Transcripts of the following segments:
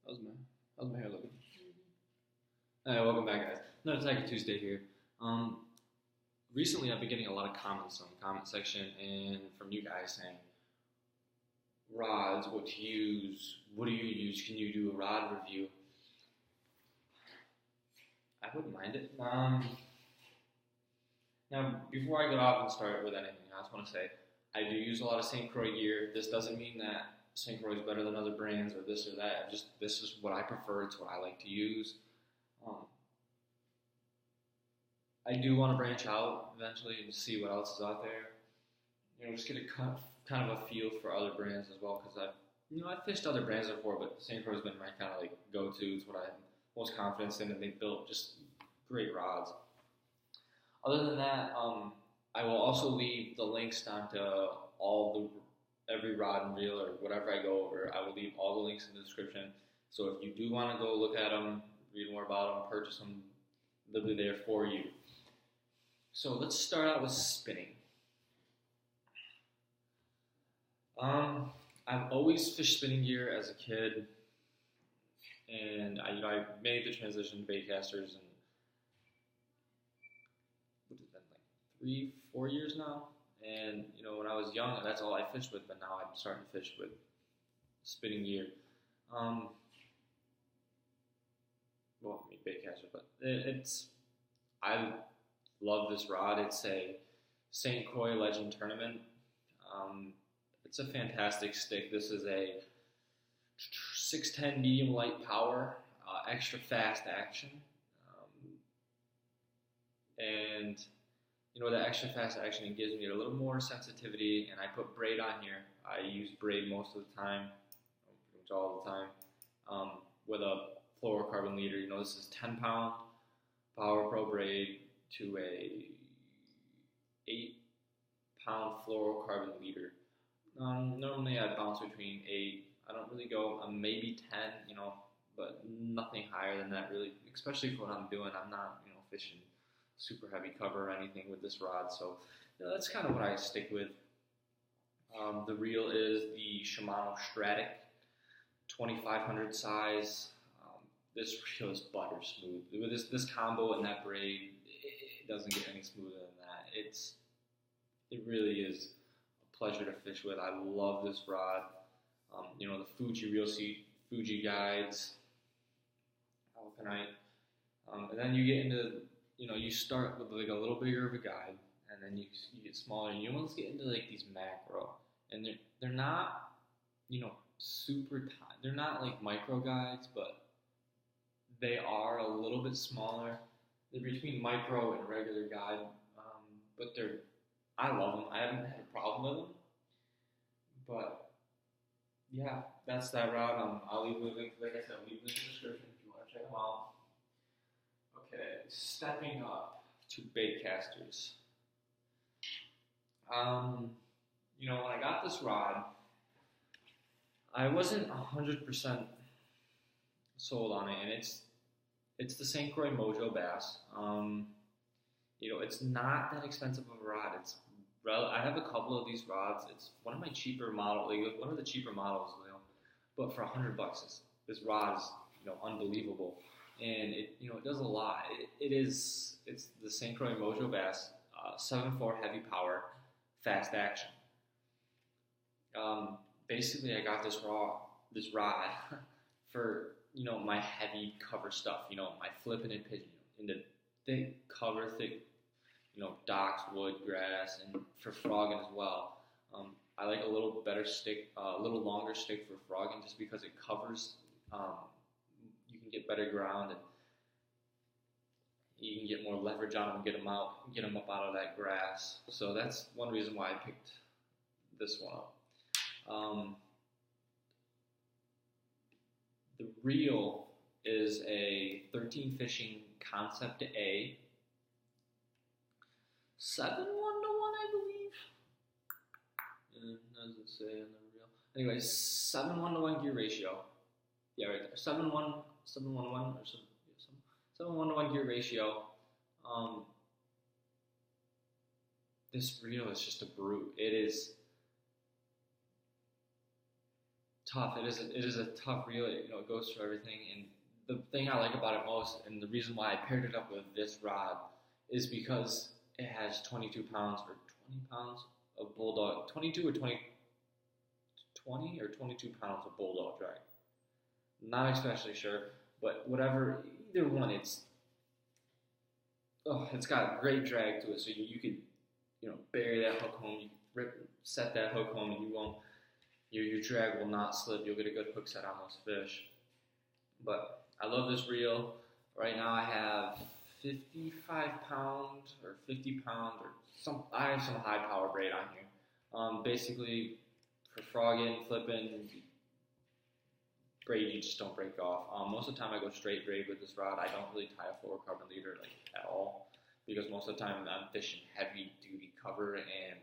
How's my hair looking? Alright, welcome back, guys. Another Tiger Tuesday here. Recently I've been getting a lot of comments on the comment section and from you guys saying rods, what to use, what do you use, can you do a rod review? I wouldn't mind it. Now, before I get off and start with anything, I just want to say I do use a lot of St. Croix gear. This doesn't mean that St. Croix is better than other brands or this or that. This is what I prefer. It's what I like to use. I do want to branch out eventually and see what else is out there. Just get a kind of a feel for other brands as well, because I've fished other brands before, but St. Croix has been my kind of like go-to. It's what I have most confidence in, and they've built just great rods. Other than that, I will also leave the links down to every rod and reel or whatever I go over. I will leave all the links in the description. So if you do want to go look at them, read more about them, purchase them, they'll be there for you. So let's start out with spinning. I've always fished spinning gear as a kid, and I made the transition to baitcasters, and what has it been, like 3-4 years now. And when I was young, that's all I fished with, but now I'm starting to fish with spinning gear. Well, I mean baitcaster, but I love this rod. It's a St. Croix Legend Tournament. It's a fantastic stick. This is a 610 medium light power, extra fast action, and that extra fast action, it gives me a little more sensitivity. And I put braid on here. I use braid most of the time, pretty much all the time, with a fluorocarbon leader. This is 10-pound Power Pro braid to a 8-pound fluorocarbon leader. Normally I bounce between 8. I don't really go maybe 10, but nothing higher than that really, especially for what I'm doing. I'm not, fishing super heavy cover or anything with this rod. So that's kind of what I stick with. The reel is the Shimano Stratic 2500 size. This reel is butter smooth. With this combo and that braid, it doesn't get any smoother than that. It really is a pleasure to fish with. I love this rod. The Fuji reel seat, Fuji guides, Alkanite. And then you get into, you start with like a little bigger of a guide, and then you get smaller, and you almost get into like these macro, and they're not, super tight. They're not like micro guides, but they are a little bit smaller. They're between micro and regular guide, but I love them. I haven't had a problem with them, but yeah, that's that rod. I'll leave the link, like I said, I'll leave the link in the description if you want to check them out. Okay, stepping up to baitcasters. When I got this rod, I wasn't 100% sold on it, and it's the St. Croix Mojo Bass. It's not that expensive of a rod. I have a couple of these rods. It's one of my cheaper models, one of the cheaper models, but for $100, this rod is, unbelievable. And it does a lot. It's the St. Croix Mojo Bass, 7.4 heavy power, fast action. Basically, I got this rod for my heavy cover stuff. My flipping and pitching in the thick cover, docks, wood, grass, and for frogging as well. I like a little better stick, a little longer stick for frogging, just because it covers. You can get better ground, and you can get more leverage on them and get them up out of that grass. So that's one reason why I picked this one up. The reel is a 13 Fishing Concept A, 7:1 to 1, I believe. And as it say on the reel? Anyway, 7:1 to 1 gear ratio. Yeah, right there. 7:1 to 1 or 7:1 to 1 gear ratio. This reel is just a brute. It is tough. It is a tough reel. It goes through everything. And the thing I like about it most, and the reason why I paired it up with this rod, is because it has 22 pounds or 20 pounds of bulldog, 22 or 20 or 22 pounds of bulldog drag. Not especially sure, but whatever, either one, it's got great drag to it. So you could, bury that hook home, you set that hook home, and you won't. Your drag will not slip. You'll get a good hook set on those fish. But I love this reel. Right now I have 55 pound or 50 pound or some. I have some high power braid on here. Basically, for frogging, flipping, braid you just don't break off. Most of the time I go straight braid with this rod. I don't really tie a fluorocarbon leader at all because most of the time I'm fishing heavy duty cover and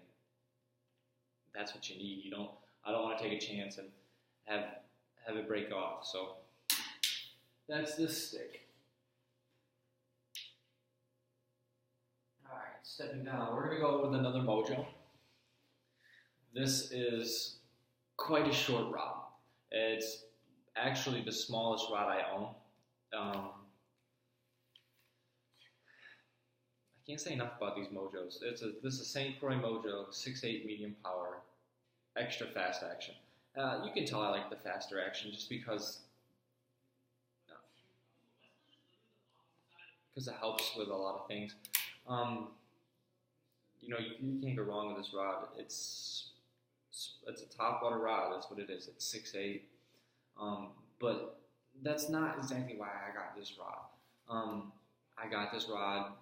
that's what you need. I don't want to take a chance and have it break off. So that's this stick. All right, stepping down. We're gonna go with another Mojo. This is quite a short rod. It's actually the smallest rod I own. I can't say enough about these Mojos. This is a St. Croix Mojo 6'8" medium power. Extra fast action. You can tell I like the faster action just because it helps with a lot of things. You can't go wrong with this rod. It's a top water rod. That's what it is. It's 6'8". But that's not exactly why I got this rod. I got this rod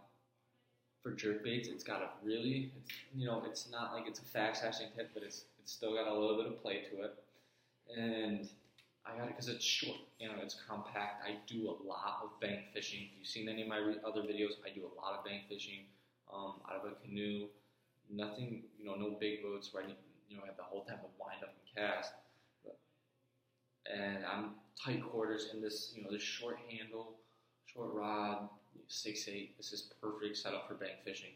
for jerkbaits. It's got it's not like it's a fast acting tip, but it's still got a little bit of play to it. And I got it because it's short, it's compact. I do a lot of bank fishing. If you've seen any of my other videos, I do a lot of bank fishing out of a canoe. Nothing, no big boats where I need, have the whole time to wind up and cast. And I'm tight quarters in this, this short handle, short rod, 6'8". This is perfect setup for bank fishing.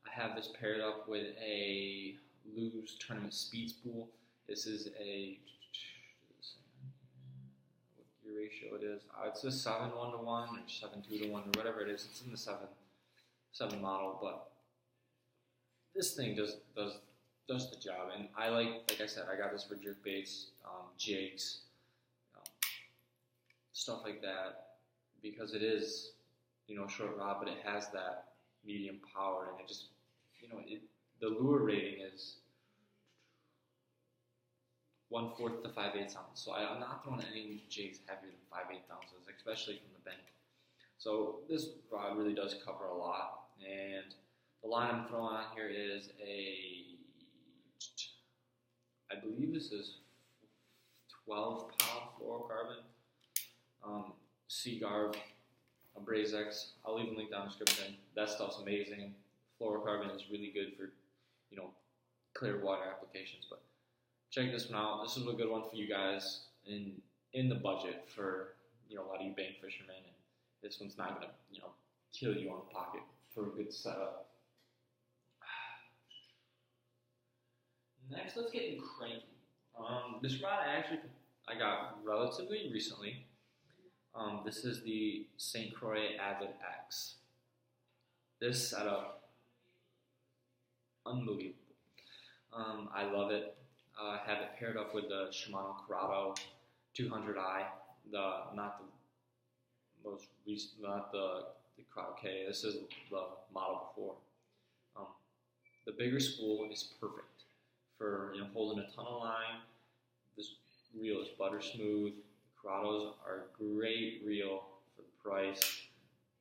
I have this paired up with a Lew's Tournament Speed Spool. This is what gear ratio it is. It's a 7:1 or 7:2 or whatever it is. It's in the 7 model, but this thing does the job. And I like I said, I got this for jerkbaits, jigs, stuff like that, because it is, short rod, but it has that medium power, and it just, the lure rating is 1/4 to 5/8 ounce. So I'm not throwing any jigs heavier than 5/8 ounces, especially from the bank. So this rod really does cover a lot, and the line I'm throwing on here is I believe this is 12-pound fluorocarbon, Seaguar, Abrazex. I'll leave a link down in the description. That stuff's amazing. Fluorocarbon is really good for, clear water applications. But check this one out. This is a good one for you guys in the budget for, a lot of you bank fishermen. And this one's not gonna, kill you on the pocket for a good setup. Next, let's get into cranking. This rod I got relatively recently. This is the St. Croix Avid X. This setup, unbelievable. I love it. I have it paired up with the Shimano Curado 200i, not the most recent, not the Curado K. This is the model before. The bigger spool is perfect for holding a ton of line. This reel is butter smooth. Curados are a great reel for the price.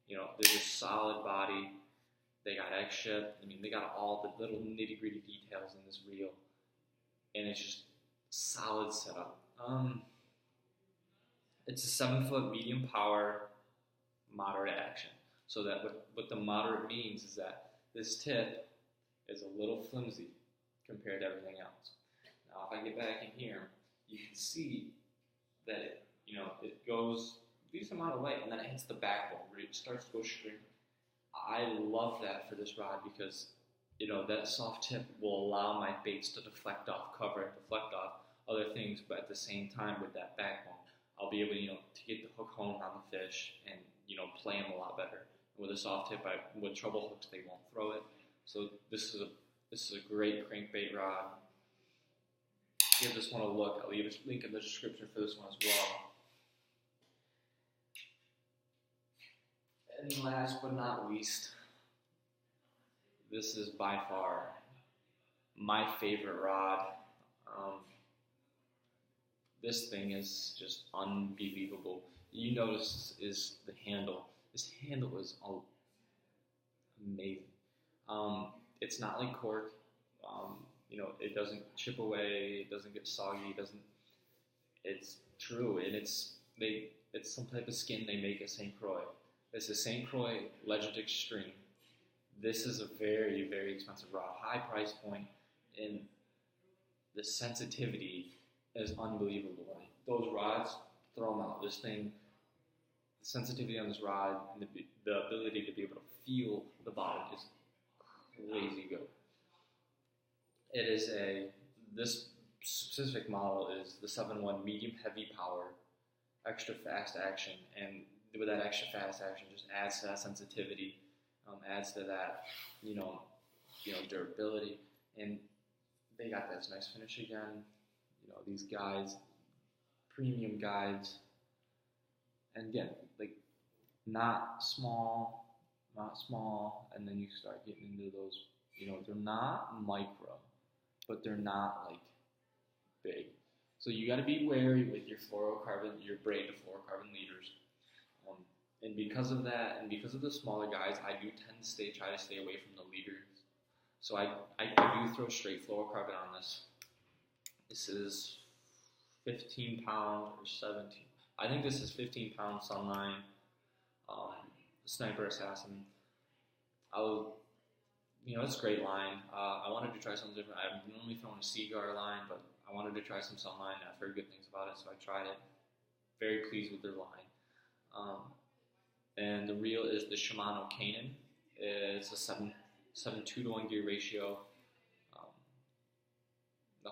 They're just solid body. They got X ship. They got all the little nitty gritty details in this reel, and it's just solid setup. It's a 7-foot medium power, moderate action. So that what the moderate means is that this tip is a little flimsy compared to everything else. Now, if I get back in here, you can see that it goes a decent amount of weight, and then it hits the backbone where it starts to go straight. I love that for this rod because that soft tip will allow my baits to deflect off cover and deflect off other things, but at the same time with that backbone, I'll be able to get the hook home on the fish and play them a lot better. With a soft tip, with treble hooks, they won't throw it. So this is a great crankbait rod. Give this one a look. I'll leave a link in the description for this one as well. And last but not least, this is by far my favorite rod. This thing is just unbelievable. You notice is the handle. This handle is amazing. It's not like cork. It doesn't chip away. It doesn't get soggy. It's true, and it's some type of skin they make at St. Croix. It's the St. Croix Legend Extreme. This is a very, very expensive rod, high price point, and the sensitivity is unbelievable. Like, those rods, throw them out. This thing, the sensitivity on this rod and the ability to be able to feel the bottom is crazy good. This specific model is the 7-1 medium heavy power, extra fast action, and with that extra fast action just adds to that sensitivity, adds to that, durability, and they got this nice finish again. These guides, premium guides, and again, like not small, and then you start getting into those, they're not micro, but they're not like big. So you got to be wary with your your braid to fluorocarbon leaders. And because of that, and because of the smaller guys, I do tend to try to stay away from the leaders. So I do throw straight fluorocarbon on this. This is 15 pound or 17. I think this is 15 pound Sunline Sniper Assassin. It's a great line. I wanted to try something different. I've normally thrown a Seaguar line, but I wanted to try some Sunline. I've heard good things about it, so I tried it. Very pleased with their line. And the reel is the Shimano Kanan. It's a 7.2-to-1 gear ratio. The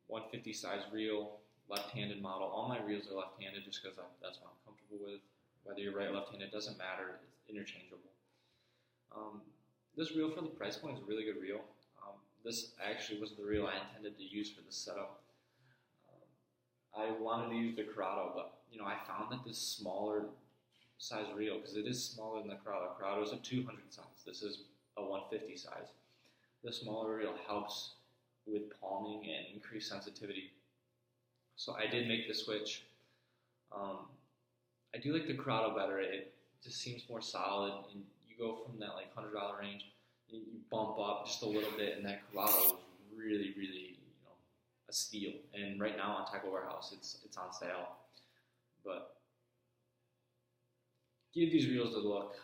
150 size reel, left-handed model. All my reels are left-handed just because that's what I'm comfortable with. Whether you're right or left-handed, doesn't matter. It's interchangeable. This reel for the price point is a really good reel. This actually was the reel I intended to use for this setup. I wanted to use the Corrado, but I found that this smaller size reel, because it is smaller than the Corrado. Corrado is a 200 size. This is a 150 size. The smaller reel helps with palming and increased sensitivity. So I did make the switch. I do like the Corrado better. It just seems more solid, and you go from that like $100 range, you bump up just a little bit, and that Corrado is really, really, a steal. And right now on Tackle Warehouse, it's on sale. But give these reels a look.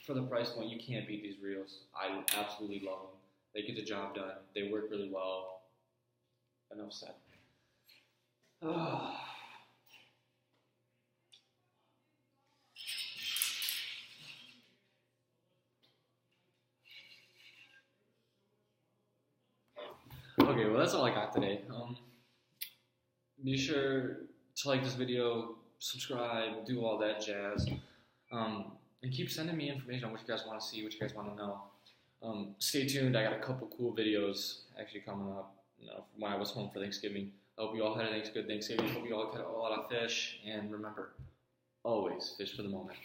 For the price point, you can't beat these reels. I absolutely love them. They get the job done. They work really well. Enough said. Okay, well that's all I got today. Be sure to like this video, subscribe, do all that jazz, and keep sending me information on what you guys want to see, what you guys want to know. Stay tuned. I got a couple cool videos actually coming up. When I was home for Thanksgiving. I hope you all had a good Thanksgiving. I hope you all caught a lot of fish, and remember, always fish for the moment.